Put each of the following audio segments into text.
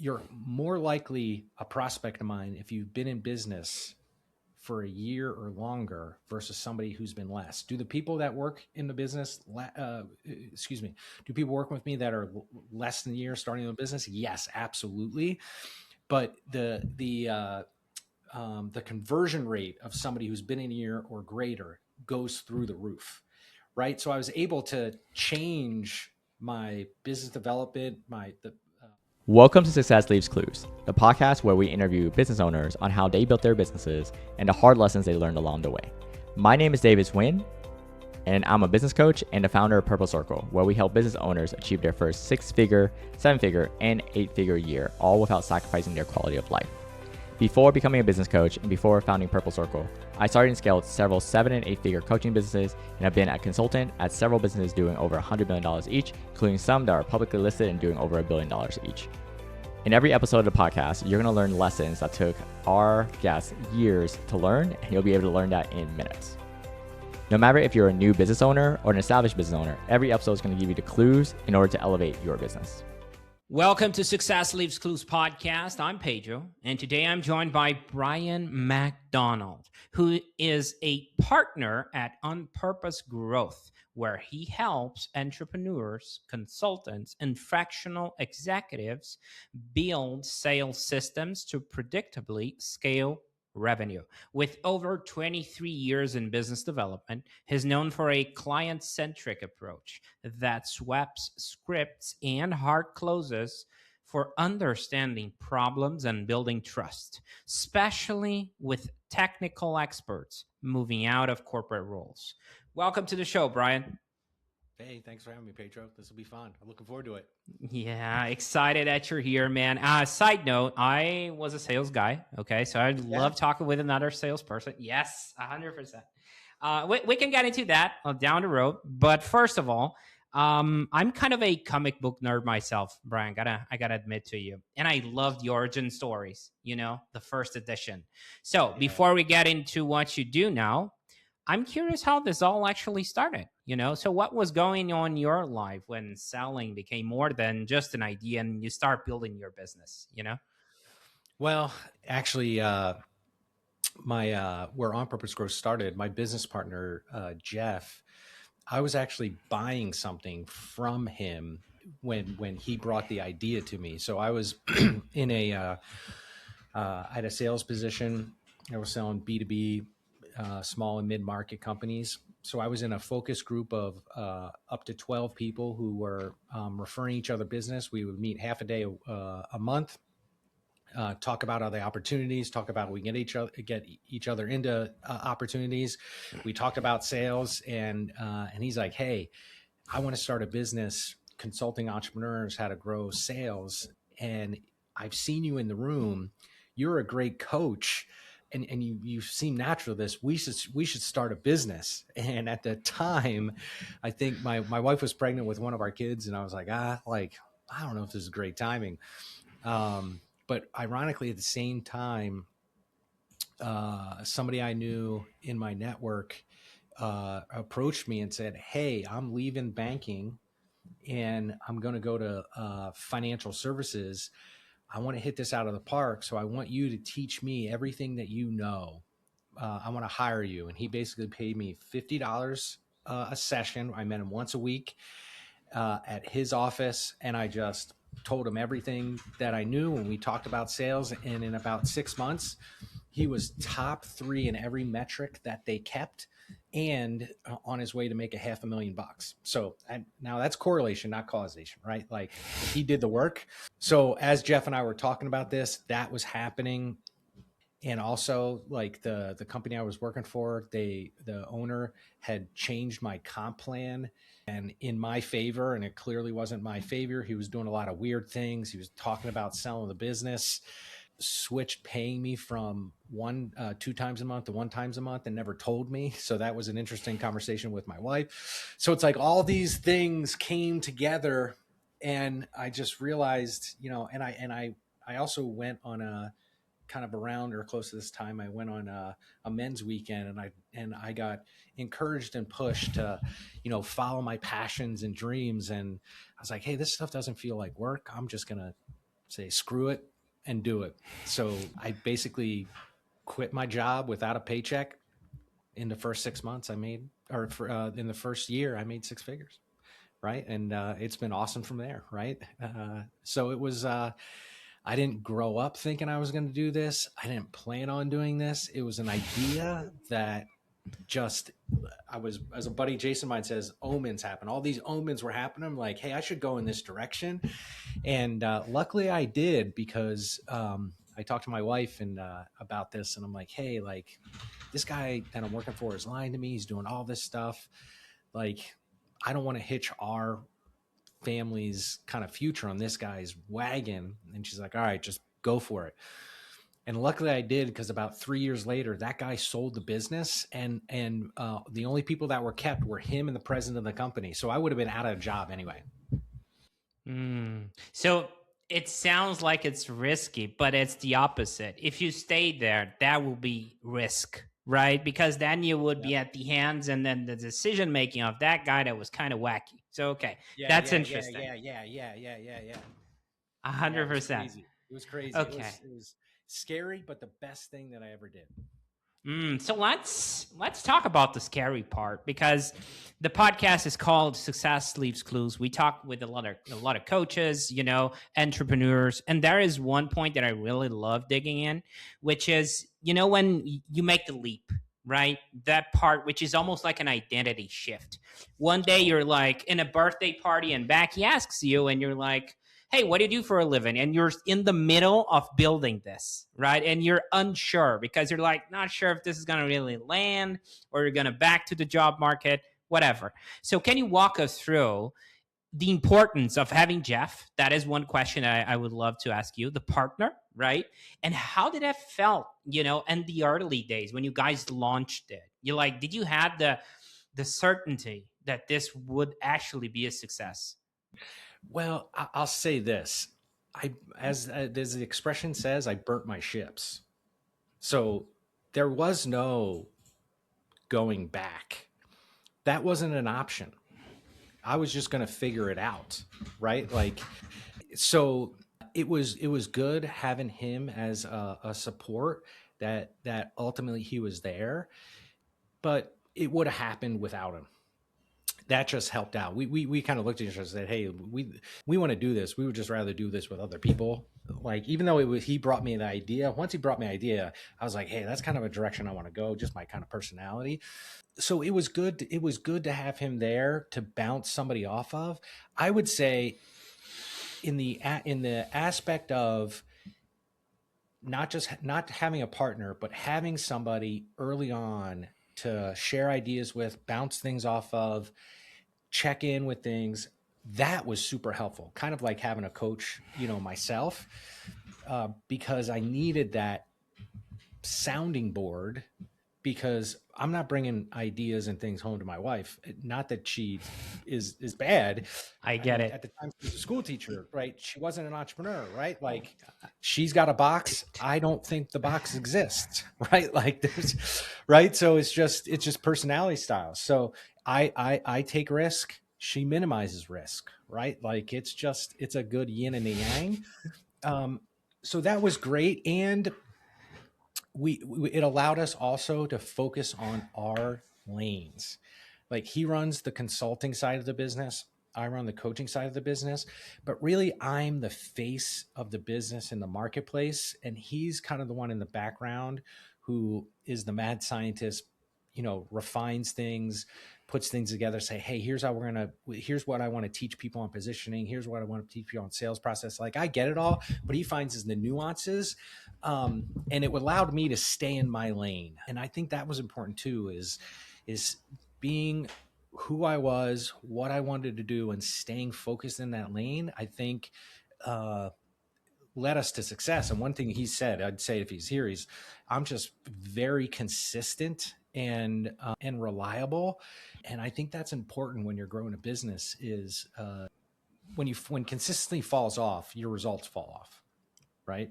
you're more likely a prospect of mine if you've been in business for a year or longer versus somebody who's been less. Do the people that work in the business, do people work with me that are less than a year starting a business? Yes, absolutely. But the conversion rate of somebody who's been in a year or greater goes through the roof, right? So I was able to change my business development, Welcome to Success Leaves Clues, the podcast where we interview business owners on how they built their businesses and the hard lessons they learned along the way. My name is David Swin, and I'm a business coach and the founder of Purple Circle, where we help business owners achieve their first 6-figure, 7-figure, and 8-figure year, all without sacrificing their quality of life. Before becoming a business coach and before founding Purple Circle, I started and scaled several 7- and 8-figure coaching businesses and have been a consultant at several businesses doing over $100 million each, including some that are publicly listed and doing over $1 billion each. In every episode of the podcast, you're going to learn lessons that took our guests years to learn, and you'll be able to learn that in minutes. No matter if you're a new business owner or an established business owner, every episode is going to give you the clues in order to elevate your business. Welcome to Success Leaves Clues podcast. I'm Pedro, and today I'm joined by Bryan McDonald, who is a partner at On Purpose Growth, where he helps entrepreneurs, consultants, and fractional executives build sales systems to predictably scale revenue. With over 23 years in business development, he's known for a client-centric approach that swaps scripts and hard closes for understanding problems and building trust, especially with technical experts moving out of corporate roles. Welcome to the show, Bryan. Hey, thanks for having me, Pedro. This will be fun. I'm looking forward to it. Yeah, excited that you're here, man. Side note, I was a sales guy, okay? So I love talking with another salesperson. Yes, 100%. We can get into that down the road. But first of all, I'm kind of a comic book nerd myself, Bryan. I gotta admit to you. And I love the origin stories, the first edition. So before we get into what you do now, I'm curious how this all actually started, So what was going on in your life when selling became more than just an idea and you start building your business, Well, actually, where On Purpose Growth started, my business partner, Jeff, I was actually buying something from him when he brought the idea to me. So I was in I had a sales position. I was selling B2B, small and mid-market companies. So I was in a focus group of up to 12 people who were referring each other business. We would meet half a day a month, talk about other opportunities, talk about how we get each other into opportunities. We talked about sales, and he's like, "Hey, I want to start a business consulting entrepreneurs how to grow sales, and I've seen you in the room. You're a great coach, and you seem natural to this. We should start a business." And at the time, I think my wife was pregnant with one of our kids, and I was like, I don't know if this is great timing. But ironically, at the same time, somebody I knew in my network approached me and said, "Hey, I'm leaving banking and I'm going to go to financial services. I want to hit this out of the park. So I want you to teach me everything that you know. I want to hire you." And he basically paid me $50 a session. I met him once a week at his office, and I just told him everything that I knew when we talked about sales. And in about 6 months, he was top 3 in every metric that they kept, and on his way to make $500,000. So now that's correlation, not causation, right? Like, he did the work. So as Jeff and I were talking about this, that was happening. And also, like, the company I was working for, the owner had changed my comp plan and in my favor, and it clearly wasn't my favor. He was doing a lot of weird things. He was talking about selling the business, switched paying me from 2 times a month to 1 time a month, and never told me. So that was an interesting conversation with my wife. So it's like all these things came together, and I just realized, and I also went on a kind of around or close to this time, I went on a men's weekend, and I got encouraged and pushed to, follow my passions and dreams. And I was like, hey, this stuff doesn't feel like work. I'm just going to say screw it and do it. So I basically quit my job without a paycheck. In the first 6 months I made, or in the first year I made six figures. Right. And it's been awesome from there. Right. So it was, I didn't grow up thinking I was going to do this. I didn't plan on doing this. It was an idea that just, I was, as a buddy Jason mine says, omens happen. All these omens were happening. I'm like, hey, I should go in this direction. And luckily I did, because I talked to my wife and about this, and I'm like, hey, like this guy that I'm working for is lying to me. He's doing all this stuff. Like, I don't want to hitch our family's kind of future on this guy's wagon. And she's like, all right, just go for it. And luckily I did, because about 3 years later, that guy sold the business, and the only people that were kept were him and the president of the company. So I would have been out of a job anyway. So it sounds like it's risky, but it's the opposite. If you stay there, that will be risk, right? Because then you would be at the hands and then the decision making of that guy that was kind of wacky. So okay, that's interesting. Yeah. 100%. It was crazy. Okay. It was scary, but the best thing that I ever did. So let's talk about the scary part, because the podcast is called Success Leaves Clues. We talk with a lot of coaches, entrepreneurs, and there is one point that I really love digging in, which is, when you make the leap, right? That part, which is almost like an identity shift. One day you're like in a birthday party and Becky asks you, and you're like, hey, what do you do for a living? And you're in the middle of building this, right? And you're unsure because you're like, not sure if this is going to really land, or you're going to back to the job market, whatever. So can you walk us through the importance of having Jeff? That is one question I would love to ask you, the partner, right? And how did that felt, in the early days when you guys launched it? Did you have the certainty that this would actually be a success? Well, I'll say this: as the expression says, I burnt my ships. So there was no going back. That wasn't an option. I was just going to figure it out, right? So it was good having him as a support. That ultimately he was there, but it would have happened without him. That just helped out. We kind of looked at each other and said, hey, we want to do this. We would just rather do this with other people. Even though he brought me the idea, once he brought me the idea, I was like, hey, that's kind of a direction I want to go, just my kind of personality. So it was good. It was good to have him there to bounce somebody off of. I would say in the aspect of not having a partner, but having somebody early on to share ideas with, bounce things off of, check in with things, that was super helpful. Kind of like having a coach, myself, because I needed that sounding board, because I'm not bringing ideas and things home to my wife. Not that she is bad. I get it. At the time, she was a school teacher, right? She wasn't an entrepreneur, right? She's got a box. I don't think the box exists, right? Right. So it's just personality styles. So I take risk. She minimizes risk, right? It's a good yin and yang. So that was great. And it allowed us also to focus on our lanes. He runs the consulting side of the business. I run the coaching side of the business, but really I'm the face of the business in the marketplace. And he's kind of the one in the background who is the mad scientist, refines things, puts things together, say, hey, here's what I want to teach people on positioning. Here's what I want to teach people on sales process. I get it all, but he finds is the nuances. And it allowed me to stay in my lane. And I think that was important too, is being who I was, what I wanted to do, and staying focused in that lane, I think, led us to success. And one thing he said, I'd say if he's here, I'm just very consistent and reliable. And I think that's important when you're growing a business, is when consistency falls off, your results fall off. Right.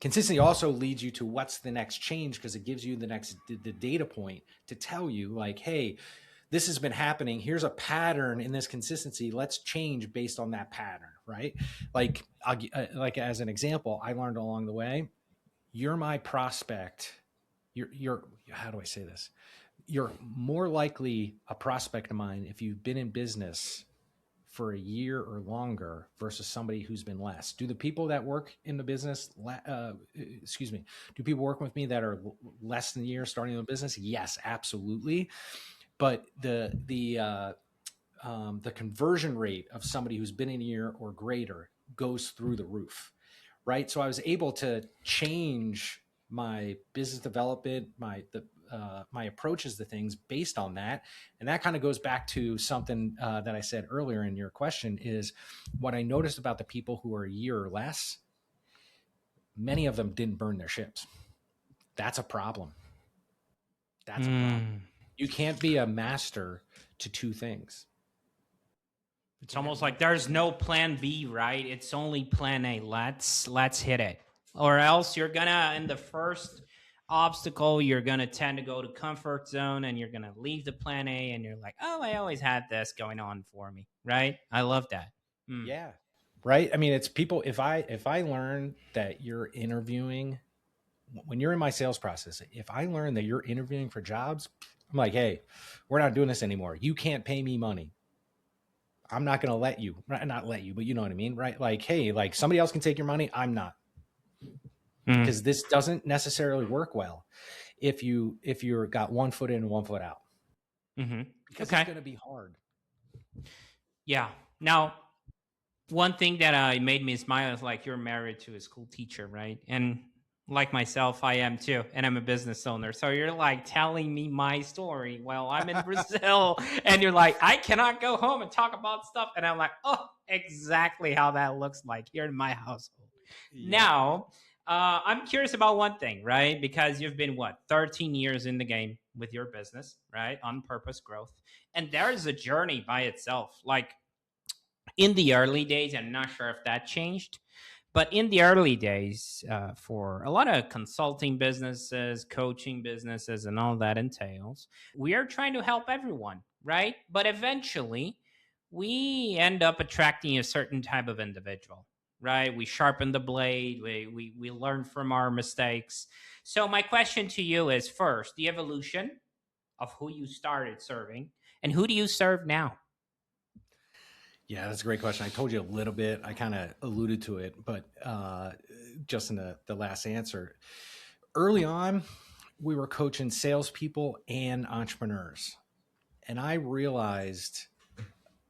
Consistency also leads you to what's the next change, because it gives you the data point to tell you hey, this has been happening. Here's a pattern in this consistency. Let's change based on that pattern, right? Like, like as an example, I learned along the way, you're my prospect. You're, how do I say this? You're more likely a prospect of mine if you've been in business for a year or longer versus somebody who's been less. Do the people that work in the business, do people work with me that are less than a year starting a business? Yes, absolutely. But the conversion rate of somebody who's been in a year or greater goes through the roof, right? So I was able to change my business development, my approaches to things based on that. And that kind of goes back to something that I said earlier in your question is what I noticed about the people who are a year or less, many of them didn't burn their ships. That's a problem. That's a problem. You can't be a master to two things. It's almost like there's no plan B, right? It's only plan A. Let's hit it. Or else you're gonna, in the first obstacle, you're gonna tend to go to comfort zone and you're gonna leave the plan A and you're like, oh, I always had this going on for me, right? I love that. Yeah. Right. I mean, it's people, if I learn that you're interviewing, when you're in my sales process, if I learn that you're interviewing for jobs, I'm like, hey, we're not doing this anymore. You can't pay me money. I'm not going to let you, not let you, but you know what I mean? Right. Like, hey, like somebody else can take your money. I'm not, because this doesn't necessarily work well if you're got 1 foot in and 1 foot out, because it's going to be hard. Yeah. Now, one thing that made me smile is like you're married to a school teacher, right? And like myself, I am too, and I'm a business owner. So you're like telling me my story while I'm in Brazil, and you're like, I cannot go home and talk about stuff, and I'm like, oh, exactly how that looks like here in my household. Yeah. Now, I'm curious about one thing, right? Because you've been 13 years in the game with your business, right? On purpose growth, and there is a journey by itself, like in the early days. I'm not sure if that changed, but in the early days, for a lot of consulting businesses, coaching businesses, and all that entails, we are trying to help everyone, right? But eventually, we end up attracting a certain type of individual, right? We sharpen the blade, we learn from our mistakes. So, my question to you is first, the evolution of who you started serving, and who do you serve now? Yeah, that's a great question. I told you a little bit. I kind of alluded to it, but just in the last answer, early on, we were coaching salespeople and entrepreneurs. And I realized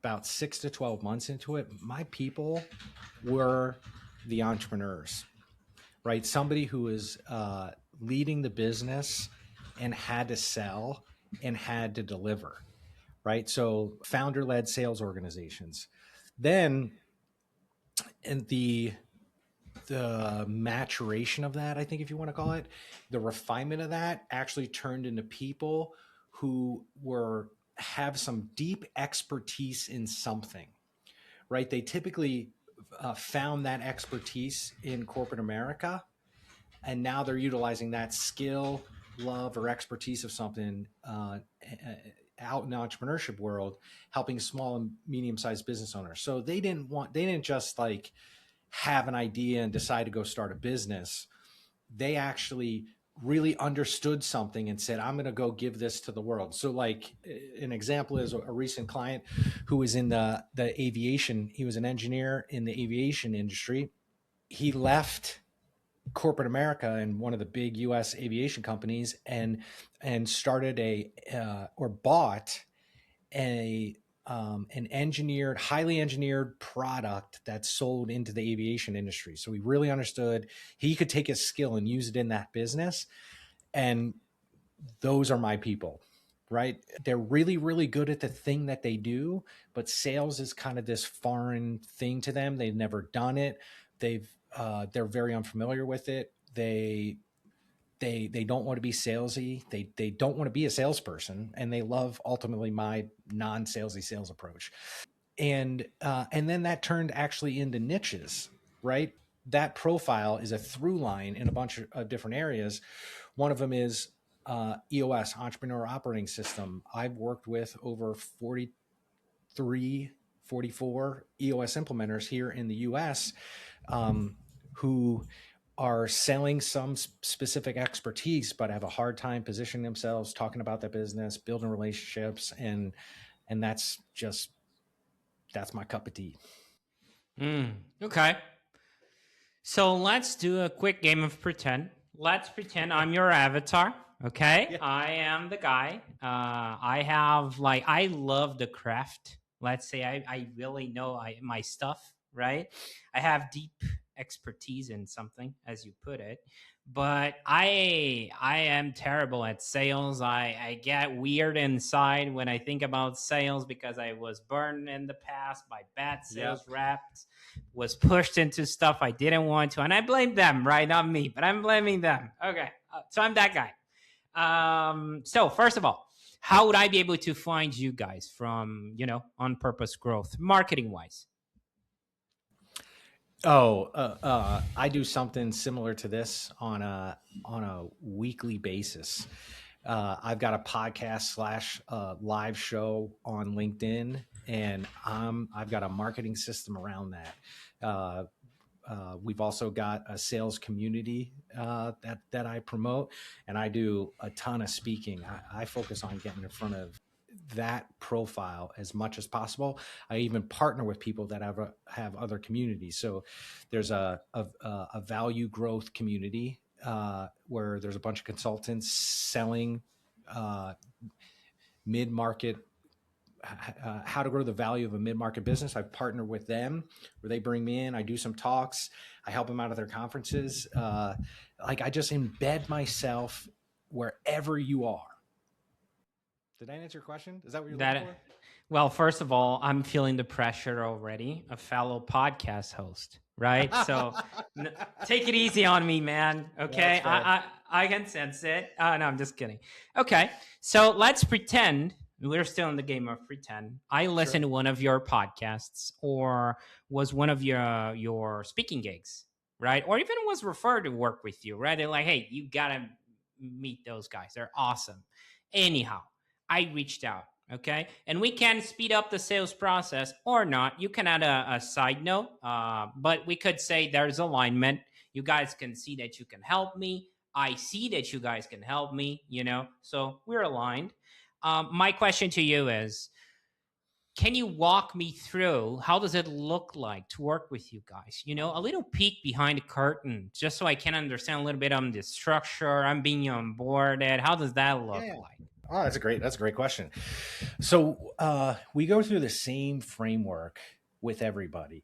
about 6 to 12 months into it, my people were the entrepreneurs, right? Somebody who was leading the business and had to sell and had to deliver, right? So founder-led sales organizations. Then, and the maturation of that, I think, if you want to call it, the refinement of that actually turned into people who have some deep expertise in something, right? They typically found that expertise in corporate America, and now they're utilizing that skill, love, or expertise of something out in the entrepreneurship world, helping small and medium-sized business owners. So they didn't just like have an idea and decide to go start a business. They actually really understood something and said, I'm going to go give this to the world. So like an example is a recent client who was in the aviation. He was an engineer in the aviation industry. He left corporate America and one of the big US aviation companies and started bought an engineered, highly engineered product that's sold into the aviation industry. So he really understood he could take his skill and use it in that business. And those are my people, right? They're really, really good at the thing that they do, but sales is kind of this foreign thing to them. They've never done it. They're very unfamiliar with it. They don't want to be salesy. They don't want to be a salesperson, and they love ultimately my non-salesy sales approach. And then that turned actually into niches, right? That profile is a through line in a bunch of different areas. One of them is EOS, Entrepreneur Operating System. I've worked with over 43, 44 EOS implementers here in the US, who are selling some specific expertise, but have a hard time positioning themselves, talking about their business, building relationships. And that's my cup of tea. Okay. So let's do a quick game of pretend. Let's pretend I'm your avatar. Okay. Yeah. I am the guy. I love the craft. Let's say I really know my stuff, right? I have deep expertise in something, as you put it. But I am terrible at sales. I get weird inside when I think about sales because I was burned in the past by bad sales reps, was pushed into stuff I didn't want to, and I blame them, right? Not me, but I'm blaming them. Okay, so I'm that guy. So first of all, how would I be able to find you guys from on purpose growth, marketing wise? I do something similar to this on a weekly basis. I've got a podcast slash live show on LinkedIn, and I've got a marketing system around that. We've also got a sales community that I promote, and I do a ton of speaking. I focus on getting in front of that profile as much as possible. I even partner with people that have other communities. So there's a value growth community where there's a bunch of consultants selling mid-market, how to grow the value of a mid-market business. I've partnered with them where they bring me in. I do some talks. I help them out at their conferences. I just embed myself wherever you are. Did I answer your question? Is that what you're looking for? Well, first of all, I'm feeling the pressure already, a fellow podcast host, right? So take it easy on me, man. Okay. I can sense it. No, I'm just kidding. Okay. So let's pretend we're still in the game of pretend. I listened to one of your podcasts or was one of your speaking gigs, right? Or even was referred to work with you, right? They're like, hey, you got to meet those guys. They're awesome. Anyhow, I reached out. Okay. And we can speed up the sales process or not. You can add a side note, but we could say there's alignment. You guys can see that you can help me. I see that you guys can help me, so we're aligned. My question to you is, can you walk me through how does it look like to work with you guys? A little peek behind the curtain, just so I can understand a little bit on the structure. I'm being onboarded. How does that look like? Oh, that's a great question. So we go through the same framework with everybody.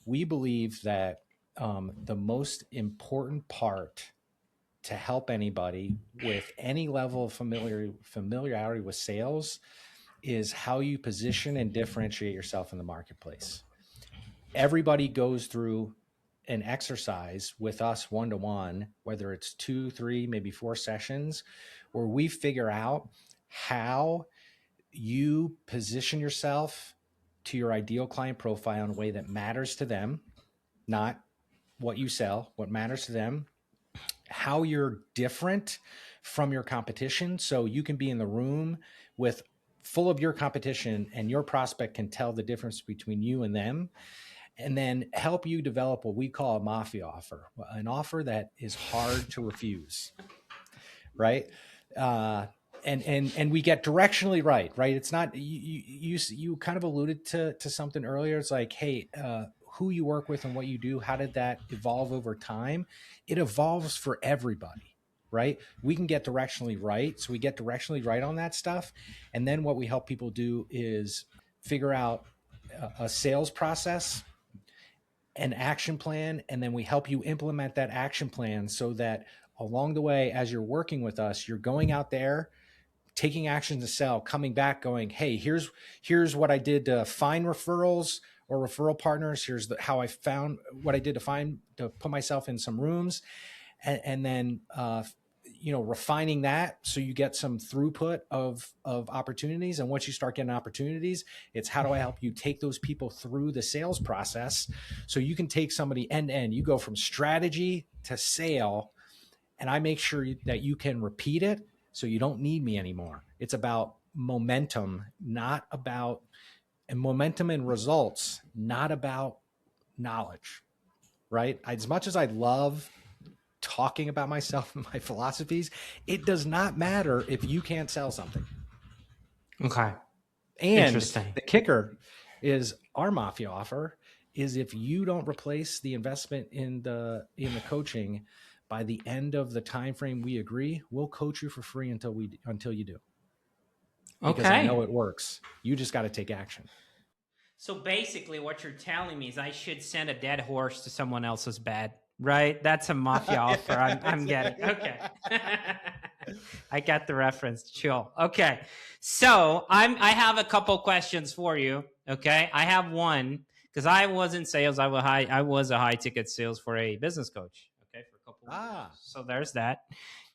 We believe that the most important part to help anybody with any level of familiarity with sales is how you position and differentiate yourself in the marketplace. Everybody goes through an exercise with us one-to-one, whether it's 2, 3, maybe 4 sessions, where we figure out how you position yourself to your ideal client profile in a way that matters to them, not what you sell, what matters to them, how you're different from your competition. So you can be in the room with full of your competition and your prospect can tell the difference between you and them, and then help you develop what we call a mafia offer, an offer that is hard to refuse, right? And we get directionally right? It's not, you kind of alluded to something earlier. It's like, hey, who you work with and what you do, how did that evolve over time? It evolves for everybody, right? We can get directionally right. So we get directionally right on that stuff. And then what we help people do is figure out a sales process, an action plan, and then we help you implement that action plan so that along the way, as you're working with us, you're going out there, taking action to sell, coming back going, hey, here's what I did to find referrals or referral partners. Here's how I found what I did to put myself in some rooms, and then refining that so you get some throughput of opportunities. And once you start getting opportunities, it's how do I help you take those people through the sales process so you can take somebody end to end. You go from strategy to sale, and I make sure that you can repeat it So you don't need me anymore. It's about momentum, not about, and momentum and results, not about knowledge, right? As much as I love talking about myself and my philosophies, it does not matter if you can't sell something. Okay. And Interesting. the kicker is our mafia offer is if you don't replace the investment in the coaching by the end of the time frame we agree, we'll coach you for free until you do. Because I know Okay. it works. You just got to take action. So basically, what you're telling me is I should send a dead horse to someone else's bed, right? That's a mafia offer. I'm getting. Okay. I got the reference. Chill. Okay. So I have a couple questions for you. Okay. I have one because I was in sales. I was a high ticket sales for a business coach. Okay, for a couple of years. So there's that.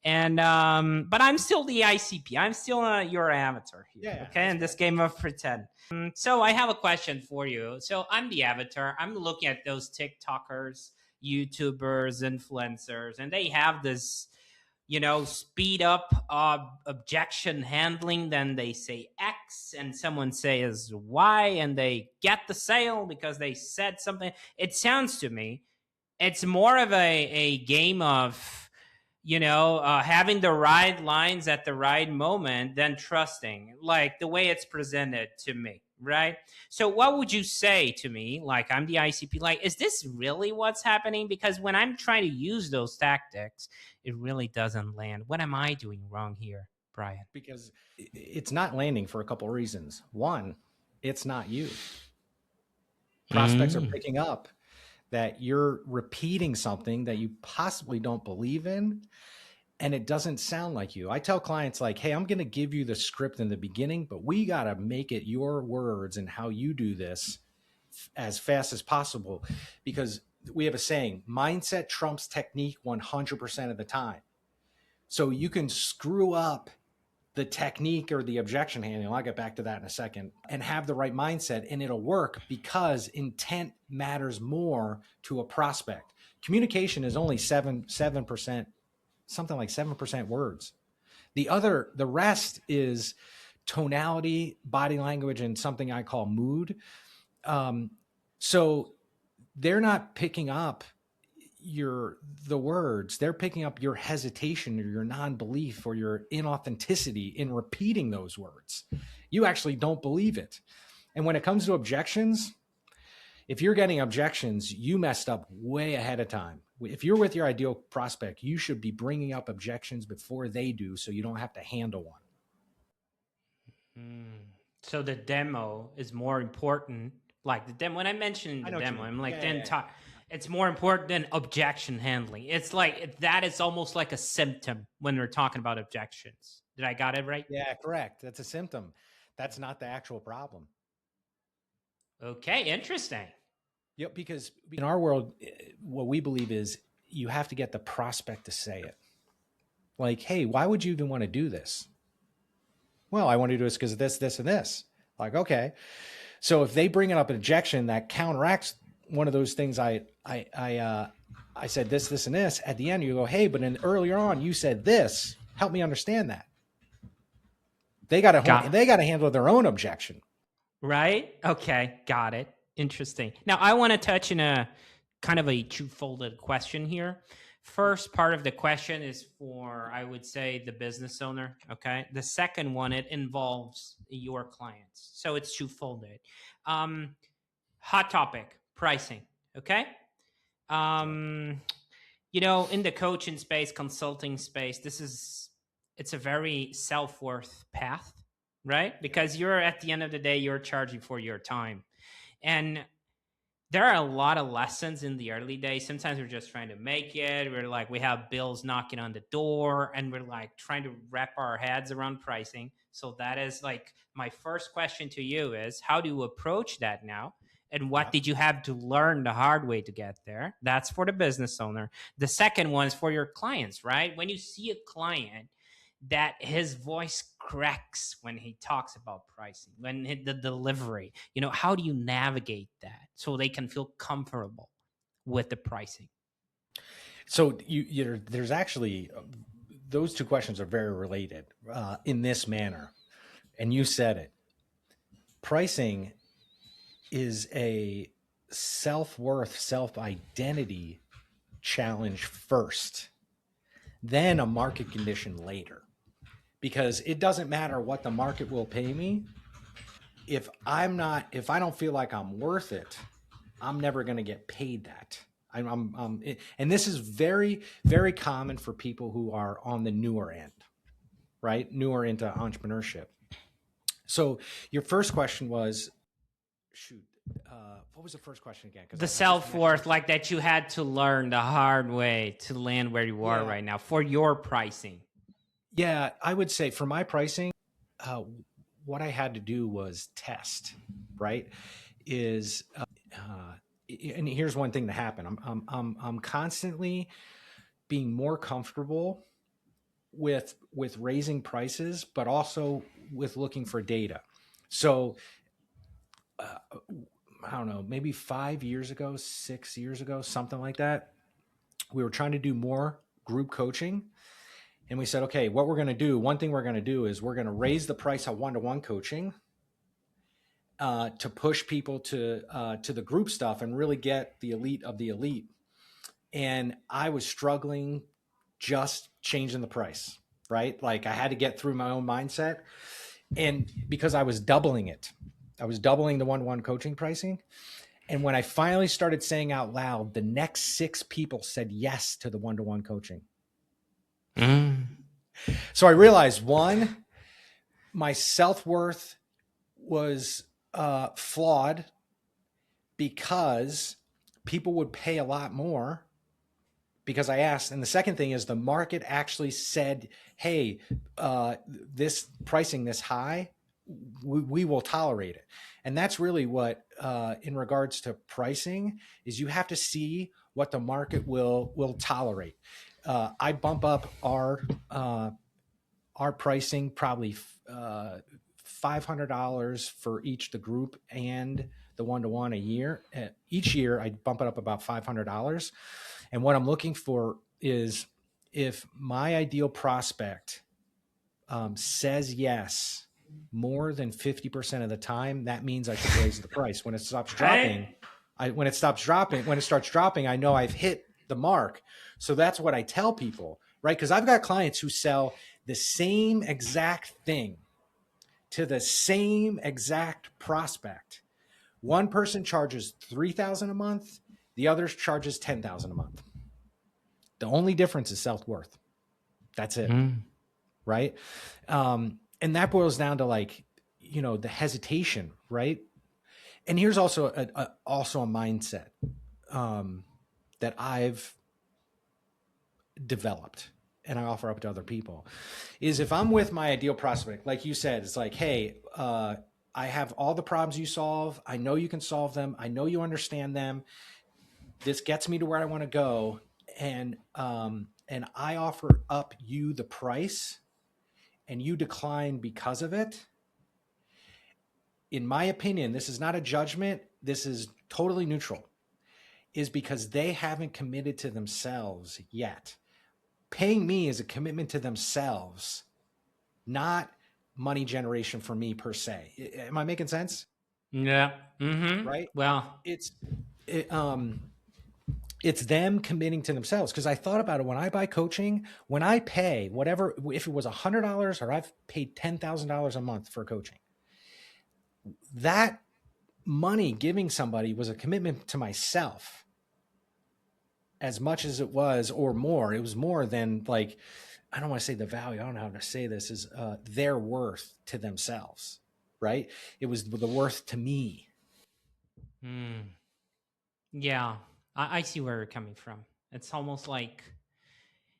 And but I'm still the ICP. I'm still your avatar here. Yeah, Okay, in this game of pretend. So I have a question for you. So I'm the avatar. I'm looking at those TikTokers, YouTubers, influencers, and they have this, speed up objection handling. Then they say X, and someone says Y, and they get the sale because they said something. It sounds to me, it's more of a game of having the right lines at the right moment than trusting, like the way it's presented to me, right? So, what would you say to me? Like, I'm the ICP, like, is this really what's happening? Because when I'm trying to use those tactics, it really doesn't land. What am I doing wrong here, Bryan? because it's not landing for a couple of reasons. One, it's not you. Prospects are picking up that you're repeating something that you possibly don't believe in, and it doesn't sound like you. I tell clients like, hey, I'm going to give you the script in the beginning, but we got to make it your words and how you do this as fast as possible, because we have a saying, mindset trumps technique 100% of the time. So you can screw up the technique or the objection handling, I'll get back to that in a second, and have the right mindset, and it'll work because intent matters more to a prospect. Communication is only 7%, something like 7% words. The rest is tonality, body language, and something I call mood. So they're not picking up the words, they're picking up your hesitation or your non-belief or your inauthenticity in repeating those words. You actually don't believe it. And when it comes to objections, if you're getting objections, you messed up way ahead of time. If you're with your ideal prospect, you should be bringing up objections before they do, so you don't have to handle one. So the demo is more important. Like the demo, when I mentioned the demo, I'm like, it's more important than objection handling. It's like that is almost like a symptom when we're talking about objections. Did I got it right? Yeah, correct. That's a symptom. That's not the actual problem. Okay, interesting. Yep, because in our world, what we believe is you have to get the prospect to say it. Like, hey, why would you even want to do this? Well, I want to do this because of this, this, and this. Like, okay. So if they bring up an objection that counteracts one of those things I said this, this, and this, at the end you go, hey, but earlier on you said this. Help me understand that. They got to handle their own objection. Right? Okay, got it. Interesting. Now I want to touch in a kind of a two-folded question here. First part of the question is for, I would say, the business owner. Okay. The second one, it involves your clients. So it's two-folded. Hot topic, pricing. Okay. In the coaching space, consulting space, it's a very self-worth path, right? Because you're, at the end of the day, you're charging for your time. And there are a lot of lessons in the early days. Sometimes we're just trying to make it. We're like, we have bills knocking on the door, and we're like trying to wrap our heads around pricing. So that is like my first question to you is, how do you approach that now? And what did you have to learn the hard way to get there? That's for the business owner. The second one is for your clients, right? When you see a client that his voice cracks when he talks about pricing, when the delivery, how do you navigate that so they can feel comfortable with the pricing? So there's actually those two questions are very related in this manner. And you said it. Pricing is a self-worth, self-identity challenge first, then a market condition later. Because it doesn't matter what the market will pay me. If I don't feel like I'm worth it, I'm never going to get paid that. And this is very, very common for people who are on the newer end, right? Newer into entrepreneurship. So your first question was, shoot, what was the first question again? The self-worth, like that you had to learn the hard way to land where you are right now for your pricing. Yeah, I would say for my pricing, what I had to do was test, right? And here's one thing to happen. I'm constantly being more comfortable with raising prices, but also with looking for data. So I don't know, maybe 5 years ago, 6 years ago, something like that, we were trying to do more group coaching. And we said, okay, what we're going to do, one thing we're going to do is we're going to raise the price of one-to-one coaching to push people to the group stuff and really get the elite of the elite. And I was struggling just changing the price, right? Like I had to get through my own mindset. And because I was doubling it, I was doubling the one-to-one coaching pricing. And when I finally started saying out loud, the next 6 people said yes to the one-to-one coaching. So I realized, one, my self-worth was flawed because people would pay a lot more because I asked. And the second thing is the market actually said, hey, this pricing this high, we will tolerate it. And that's really what, in regards to pricing, is you have to see what the market will tolerate. I bump up our pricing probably $500 for each the group and the one-to-one a year. Each year, I bump it up about $500. And what I'm looking for is if my ideal prospect says yes more than 50% of the time, that means I should raise the price. When it stops dropping, when it starts dropping, I know I've hit the mark. So that's what I tell people, right? Because I've got clients who sell the same exact thing to the same exact prospect. One person charges $3,000 a month. The other charges $10,000 a month. The only difference is self-worth. That's it. Right. And that boils down to like, the hesitation, right? And here's also a mindset that I've developed and I offer up to other people is if I'm with my ideal prospect, like you said, it's like, hey, I have all the problems you solve. I know you can solve them. I know you understand them. This gets me to where I want to go. And I offer up you the price and you decline because of it. In my opinion, this is not a judgment. This is totally neutral, is because they haven't committed to themselves yet. Paying me is a commitment to themselves, not money generation for me per se. Am I making sense? Yeah. Mm-hmm. Right. Well, it's them committing to themselves. Because I thought about it when I buy coaching, when I pay whatever, if it was $100 or I've paid $10,000 a month for coaching, that money giving somebody was a commitment to myself as much as it was, or more. It was more than like, I don't want to say the value. I don't know how to say this, is their worth to themselves, right? It was the worth to me. Yeah, I see where you're coming from. It's almost like,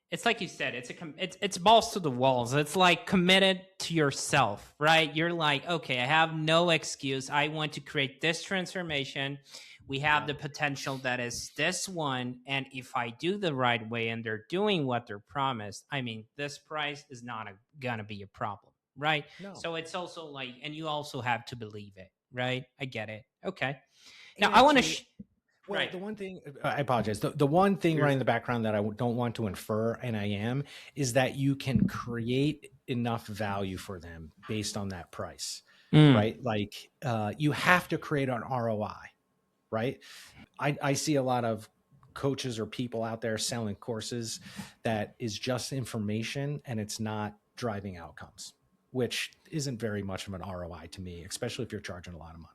it's like you said, it's balls to the walls. It's like committed to yourself, right? You're like, okay, I have no excuse. I want to create this transformation. We have the potential that is this one. And if I do the right way and they're doing what they're promised, I mean, this price is not gonna be a problem, right? No. So it's also like, and you also have to believe it, right? I get it. Okay. Now And I want to Well, Right. the one thing I apologize. The one thing You're right in the background that I don't want to infer, and I am, is that you can create enough value for them based on that price, Mm. right? Like you have to create an ROI, right? I see a lot of coaches or people out there selling courses that is just information and it's not driving outcomes, which isn't very much of an ROI to me, especially if you're charging a lot of money.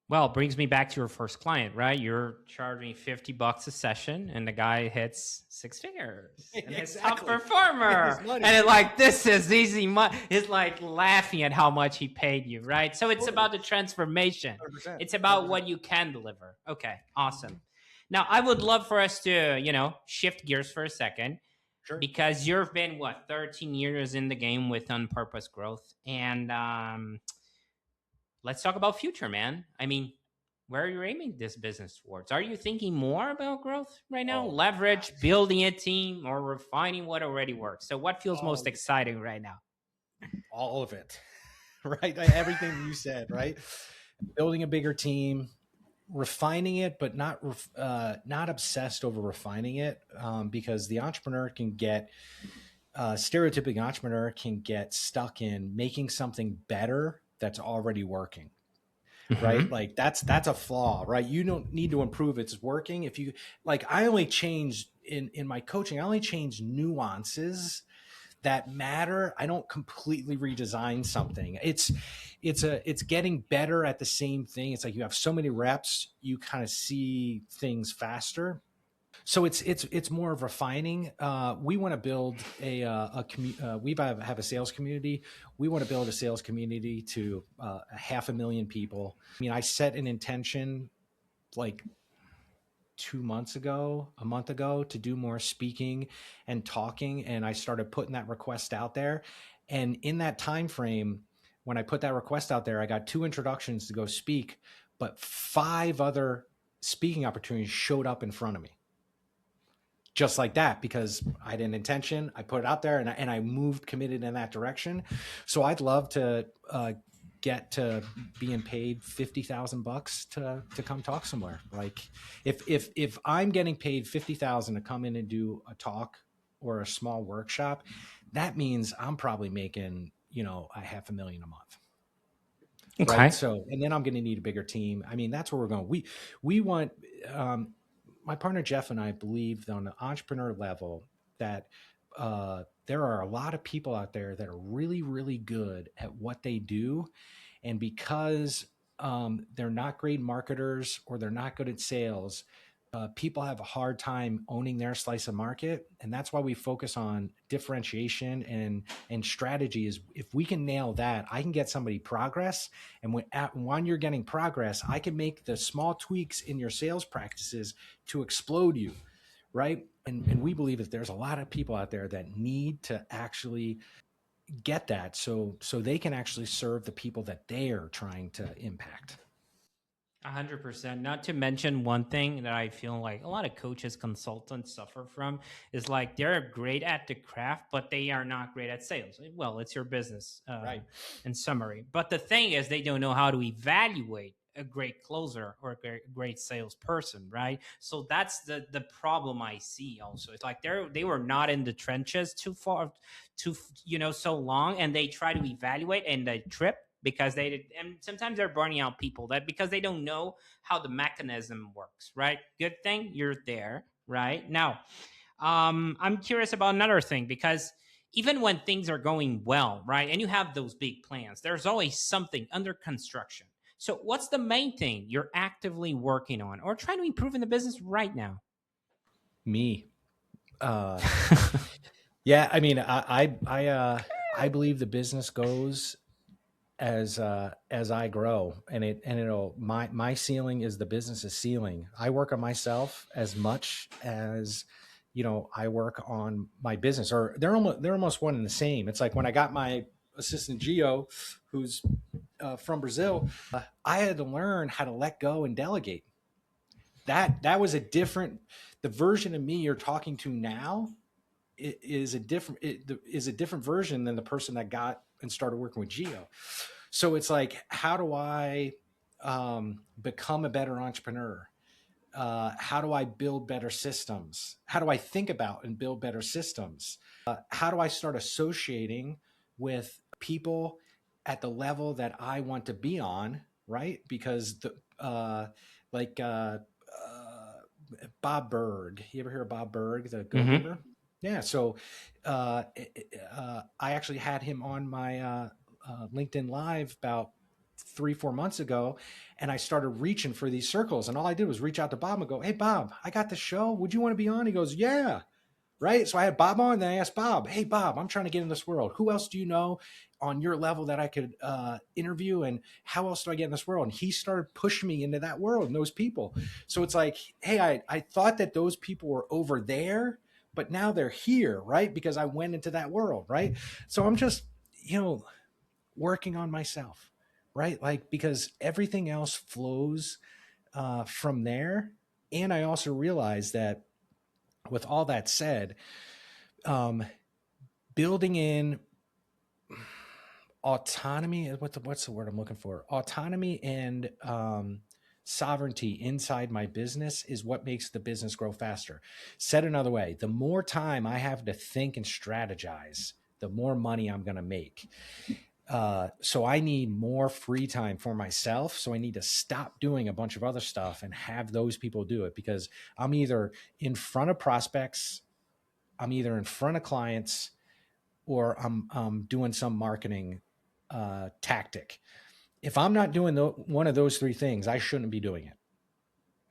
Well, it brings me back to your first client, right? You're charging $50 a session and the guy hits six figures and his top Exactly. performer. His money. And it's like, this is easy money. He's like laughing at how much he paid you, right? So it's Totally. about the transformation. 100%. It's about 100%. what you can deliver. Okay, awesome. Now, I would love for us to, shift gears for a second Sure. because you've been, 13 years in the game with On Purpose Growth. And let's talk about future, man. I mean, where are you aiming this business towards? Are you thinking more about growth right now? Oh my Leverage, gosh. building a team, or refining what already works? So, what feels most Oh, exciting right now? all of it. Right? Everything you said, right? Building a bigger team, refining it, but not obsessed over refining it, because the entrepreneur can get stereotypic entrepreneur can get stuck in making something better that's already working. Right, Mm-hmm. like that's a flaw, right? You don't need to improve, it's working. If you like, I only change in my coaching, I only change nuances that matter. I don't completely redesign something. It's getting better at the same thing. It's like you have so many reps, you kind of see things faster. So it's more of refining. We want to build we have a sales community. We want to build a sales community to 500,000 people. I mean, I set an intention like 2 months ago, a month ago, to do more speaking and talking, and I started putting that request out there. And in that time frame, when I put that request out there, I got 2 introductions to go speak, but 5 other speaking opportunities showed up in front of me just like that, because I had an intention, I put it out there, and I moved committed in that direction. So I'd love to get to being paid $50,000 to come talk somewhere. Like if I'm getting paid 50,000 to come in and do a talk or a small workshop, that means I'm probably making, a 500,000 a month. Right. Okay. So, and then I'm going to need a bigger team. I mean, that's where we're going. We want, my partner Jeff and I believe on the entrepreneur level that there are a lot of people out there that are really, really good at what they do. And because they're not great marketers or they're not good at sales, people have a hard time owning their slice of market. And that's why we focus on differentiation and strategy. Is if we can nail that, I can get somebody progress. And when you're getting progress, I can make the small tweaks in your sales practices to explode you. Right. And we believe that there's a lot of people out there that need to actually get that so they can actually serve the people that they are trying to impact. 100%. Not to mention one thing that I feel like a lot of coaches, consultants suffer from is like they're great at the craft, but they are not great at sales. Well, it's your business, Right. in summary. But the thing is, they don't know how to evaluate a great closer or a great salesperson, right? So that's the problem I see. Also, it's like they were not in the trenches too far, too so long, and they try to evaluate and they trip because they did, and sometimes they're burning out people that because they don't know how the mechanism works, right? Good thing you're there, right? Now, I'm curious about another thing because even when things are going well, right, and you have those big plans, there's always something under construction. So, what's the main thing you're actively working on or trying to improve in the business right now? Me. Uh, yeah, I mean, I believe the business goes as I grow, and it'll my ceiling is the business's ceiling. I work on myself as much as I work on my business, or they're almost one and the same. It's like when I got my assistant Geo, who's from Brazil, I had to learn how to let go and delegate. That was a different. The version of me you're talking to now is a different version than the person that got and started working with Geo. So it's like, how do I become a better entrepreneur? how do I build better systems? How do I think about and build better systems? How do I start associating with people at the level that I want to be on, right? Because like Bob Berg, you ever hear of Bob Berg, the Go Mm-hmm. Giver? Yeah. So I actually had him on my LinkedIn Live about 3-4 months ago, and I started reaching for these circles, and all I did was reach out to Bob and go, "Hey Bob, I got the show, would you want to be on?" He goes, "Yeah." Right. So I had Bob on, and then I asked Bob, "Hey Bob, I'm trying to get in this world, who else do you know on your level that I could interview, and how else do I get in this world?" And he started pushing me into that world and those people. So it's like, hey, I thought that those people were over there, but now they're here, right? Because I went into that world, right? So I'm just, working on myself, right? Like, because everything else flows from there. And I also realized that, with all that said, building in autonomy, what's the word I'm looking for? Autonomy and sovereignty inside my business is what makes the business grow faster. Said another way, the more time I have to think and strategize, the more money I'm going to make. So I need more free time for myself. So I need to stop doing a bunch of other stuff and have those people do it, because I'm either in front of prospects, I'm either in front of clients, or I'm doing some marketing tactic. If I'm not doing one of those three things, I shouldn't be doing it.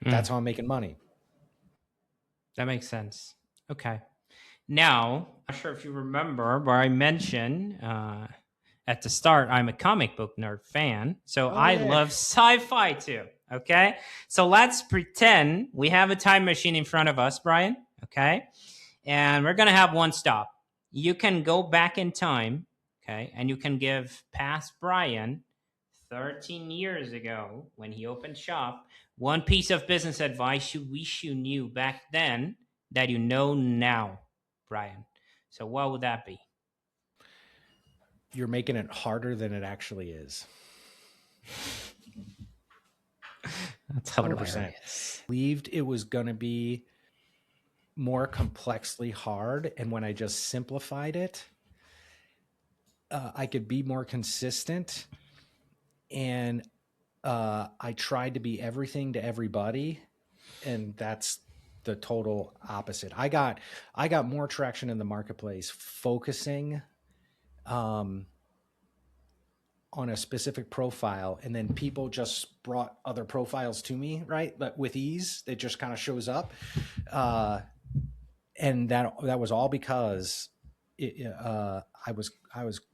That's how I'm making money. That makes sense. Okay. Now, I'm not sure if you remember, but I mentioned at the start, I'm a comic book nerd fan. So Oh I yeah. love sci-fi too. Okay. So let's pretend we have a time machine in front of us, Bryan. Okay. And we're going to have one stop. You can go back in time. Okay. And you can give past Bryan 13 years ago when he opened shop one piece of business advice you wish you knew back then that you know now, Bryan. So what would that be? You're making it harder than it actually is. That's 100%. hilarious. Believed it was going to be more complexly hard. And when I just simplified it, I could be more consistent. And I tried to be everything to everybody. And that's the total opposite. I got more traction in the marketplace focusing on a specific profile, and then people just brought other profiles to me, right? But with ease, it just kind of shows up. And that was all because I was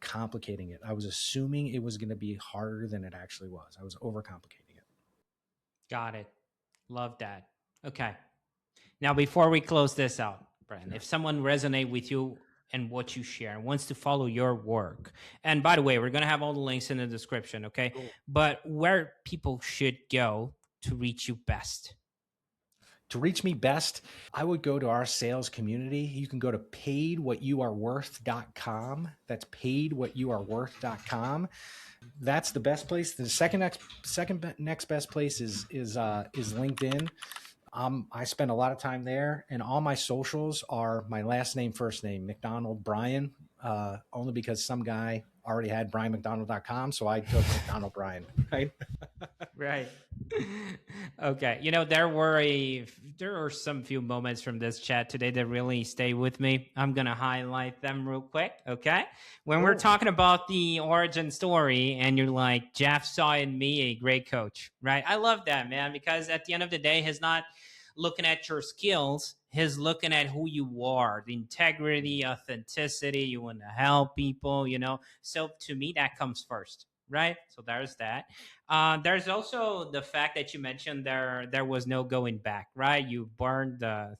complicating it. I was assuming it was going to be harder than it actually was. I was overcomplicating it. Got it. Love that. Okay. Now, before we close this out, Bryan, if someone resonate with you and what you share and wants to follow your work, and by the way, we're going to have all the links in the description, okay? Cool. But where people should go to reach you best? To reach me best, I would go to our sales community. You can go to paidwhatyouareworth.com. That's paidwhatyouareworth.com. That's the best place. The second next best place is LinkedIn. I spend a lot of time there, and all my socials are my last name, first name, McDonald Bryan, only because some guy already had BryanMcDonald.com, so I took McDonald Bryan, right? Right. Okay. You know, there were some few moments from this chat today that really stay with me. I'm gonna highlight them real quick. Okay. When we're talking about the origin story, and you're like, Jeff saw in me a great coach, right? I love that, man, because at the end of the day, he's not looking at your skills. He's looking at who you are, the integrity, authenticity. You want to help people, you know. So to me, that comes first, right? So there's that. There's also the fact that you mentioned there was no going back, right? You burned the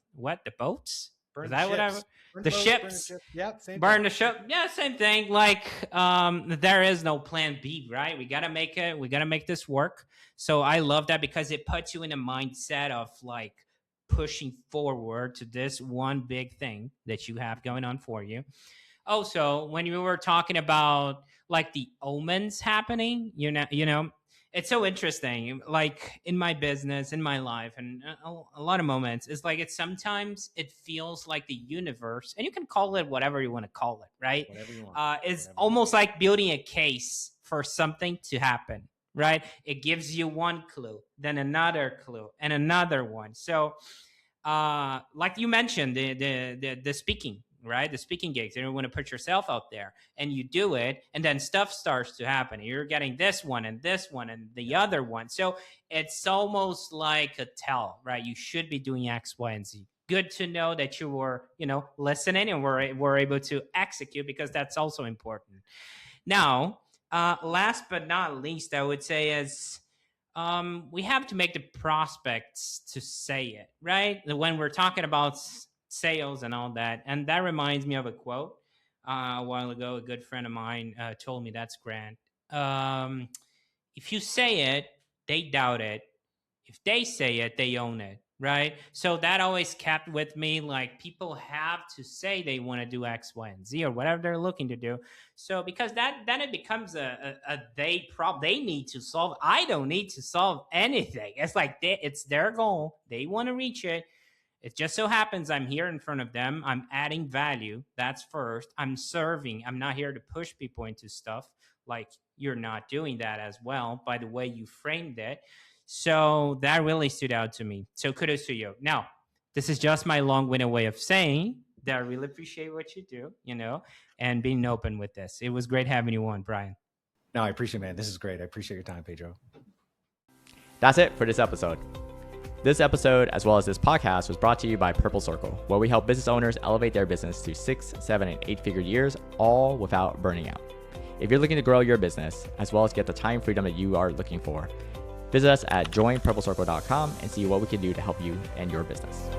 boats? Is that what I? The ships? Yeah, same Burn thing. the ship? Yeah, same thing. Like there is no plan B, right? We gotta make it. We gotta make this work. So I love that because it puts you in a mindset of like pushing forward to this one big thing that you have going on for you. Also, when you were talking about like the omens happening, you know, It's so interesting. Like in my business, in my life, and a lot of moments, it's like sometimes it feels like the universe, and you can call it whatever you want to call it, right? Whatever you want. Is Whatever you almost like building a case for something to happen, right? It gives you one clue, then another clue, and another one. So, like you mentioned, the speaking, right? The speaking gigs, and you want to put yourself out there, and you do it, and then stuff starts to happen. You're getting this one and the other one. So it's almost like a tell, right? You should be doing X, Y, and Z. Good to know that you were, listening and were able to execute, because that's also important. Now, last but not least, I would say is we have to make the prospects to say it, right? When we're talking about sales and all that. And that reminds me of a quote a while ago. A good friend of mine told me, that's Grant. If you say it, they doubt it. If they say it, they own it, right? So that always kept with me. Like, people have to say they want to do X, Y, and Z, or whatever they're looking to do. So because then it becomes a they problem. They need to solve. I don't need to solve anything. It's like it's their goal. They want to reach it. It just so happens I'm here in front of them. I'm adding value. That's first. I'm serving. I'm not here to push people into stuff. Like, you're not doing that as well, by the way you framed it. So that really stood out to me. So kudos to you. Now, this is just my long-winded way of saying that I really appreciate what you do, and being open with this. It was great having you on, Bryan. No, I appreciate it, man. This is great. I appreciate your time, Pedro. That's it for this episode. This episode, as well as this podcast, was brought to you by Purple Circle, where we help business owners elevate their business to 6, 7, and 8-figure years, all without burning out. If you're looking to grow your business, as well as get the time freedom that you are looking for, visit us at joinpurplecircle.com and see what we can do to help you and your business.